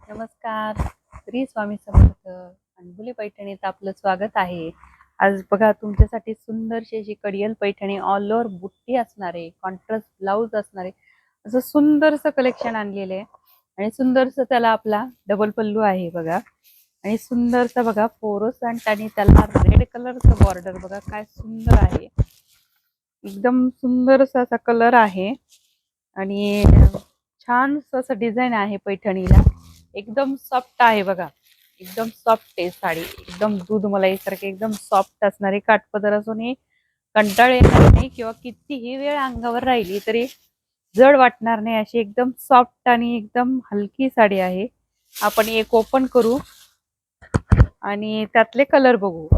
नमस्कार. श्री स्वामी समर्थ. अनबुली पैठणीत आपलं स्वागत आहे. आज बघा तुमच्यासाठी सुंदरशी अशी कडियल पैठणी ऑल ओव्हर बुट्टी असणारे, कॉन्ट्रास्ट ब्लाउज असणारे असं सुंदरसं कलेक्शन आणलेलं आहे. आणि सुंदरसं त्याला आपला डबल पल्लू आहे बघा. आणि सुंदरसा बघा फ्लोरोसंट आणि त्याला रेड कलरचं बॉर्डर बघा काय सुंदर आहे. एकदम सुंदरसा असा कलर आहे आणि छान असं डिझाईन आहे पैठणीला. एकदम सॉफ्ट आहे बघा. एकदम सॉफ्ट आहे साडी. एकदम दूध मलाई सारखे एकदम सॉफ्ट असणारी काठपदर असून कंटाळ येणार नाही किंवा कितीही वेळ अंगावर राहिली तरी जड वाटणार नाही अशी एकदम सॉफ्ट आणि एकदम हलकी साडी आहे. आपण एक ओपन करू आणि त्यातले कलर बघू.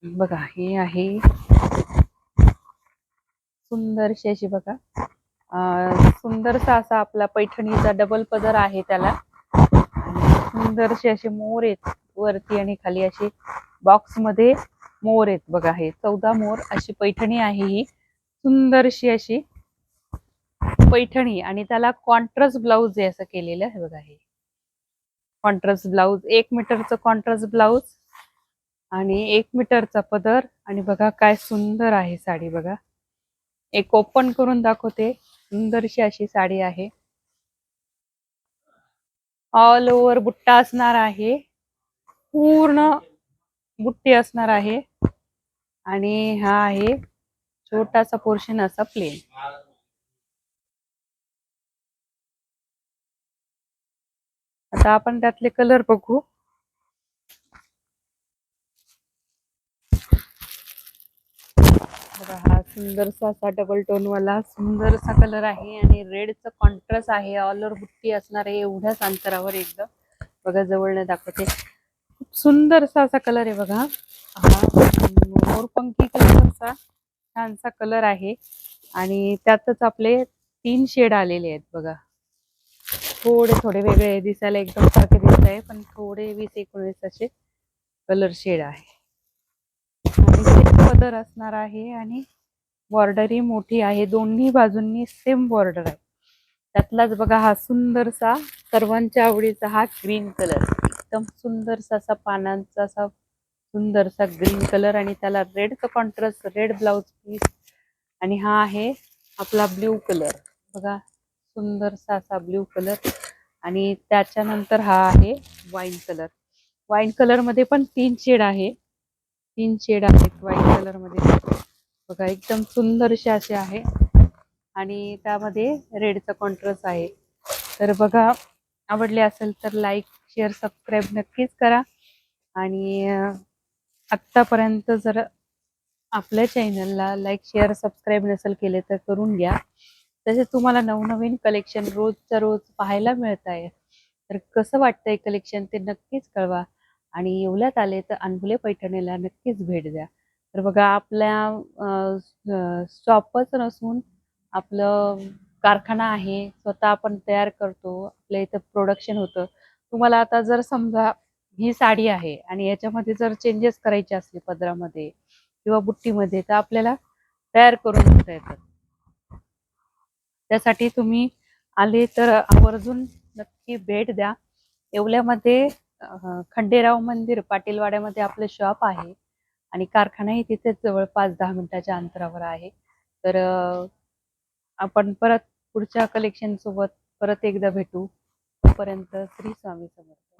बघा हे आहे सुंदरशी अशी बघा सुंदरसा असा आपला पैठणीचा डबल पदर आहे त्याला. सुंदरशी असे मोर आहेत वरती आणि खाली असे बॉक्स मध्ये मोर आहेत बघा. हे 14 मोर अशी पैठणी आहे. ही सुंदरशी अशी पैठणी आणि त्याला कॉन्ट्रास्ट ब्लाउज आहे असं केलेलं आहे बघा. हे कॉन्ट्रास्ट ब्लाउज 1 मीटरचं कॉन्ट्रास्ट ब्लाउज आणि 1 मीटरचा पदर. आणि बघा काय सुंदर आहे साडी बघा. एक ओपन करून दाखवते. सुंदरशी अशी साडी आहे. ऑल ओव्हर बुट्टा असणार आहे. पूर्ण बुट्टी असणार आहे आणि हा आहे छोटासा पोर्शन असा प्लेन. आता आपण त्यातले कलर बघू. बघा हा सुंदरसा असा डबल टोन वाला सुंदरसा कलर आहे आणि रेडचं कॉन्ट्रास्ट आहे. ऑल ओव्हर बुट्टी असणार आहे एवढ्याच अंतरावर. एकदम बघा जवळने दाखवते. खूप सुंदरसा असा कलर आहे बघा. हा मोरपंखी कलरचा छानसा कलर आहे आणि त्यातच आपले 3 शेड आलेले आहेत बघा. थोडे थोडे वेगळे दिसायला एकदम सारखे दिसत आहे पण थोडे 20-19 असे कलर शेड आहे. आणि पदर असणार आहे आणि बॉर्डरही मोठी आहे. दोन्ही बाजूंनी सेम बॉर्डर आहे. त्यातलाच बघा हा सुंदरसा सर्वांच्या आवडीचा हा ग्रीन कलर. एकदम सुंदरसा असा पानांचा असा सुंदरसा ग्रीन कलर आणि त्याला रेडचं कॉन्ट्रास्ट रेड ब्लाउज पीस. आणि हा आहे आपला ब्ल्यू कलर बघा. सुंदरसा असा ब्ल्यू कलर आणि त्याच्यानंतर हा आहे वाईन कलर. वाईन कलर मध्ये पण 3 शेड आहे. 3 शेड आहेत वाईन कलर मध्ये बघा. एकदम सुंदरसे असे आहे आणि त्यामध्ये रेडचा कॉन्ट्रास्ट आहे. तर बघा आवडले असेल तर लाईक शेअर सबस्क्राईब नक्कीच करा. आणि आत्तापर्यंत जर आपल्या चॅनलला लाईक शेअर सबस्क्राईब नसेल केले तर करून घ्या. तसेच तुम्हाला नवनवीन कलेक्शन रोजच्या रोज पाहायला मिळत आहे. तर कसं वाटतंय कलेक्शन ते नक्कीच कळवा. आणि येवल्यात आले तर अनबुले पैठणीला नक्कीच भेट द्या. तर बघा आपल्या शॉपच नसून आपलं कारखाना आहे. स्वतः आपण तयार करतो. आपल्या इथं प्रोडक्शन होतं. तुम्हाला आता जर समजा ही साडी आहे आणि याच्यामध्ये जर चेंजेस करायचे असले पदरामध्ये किंवा बुट्टीमध्ये तर आपल्याला तयार करून देता येतात. त्यासाठी तुम्ही आले तर आवर्जून नक्की भेट द्या. येवल्यामध्ये खंडेराव मंदिर पाटीलवाड्यामध्ये आपलं शॉप आहे आणि कारखानाही तिथेच जवळ 5-10 मिनिटाच्या अंतरावर आहे. तर आपण परत पुढच्या कलेक्शन सोबत परत एकदा भेटू. तोपर्यंत श्री स्वामी समर्थ.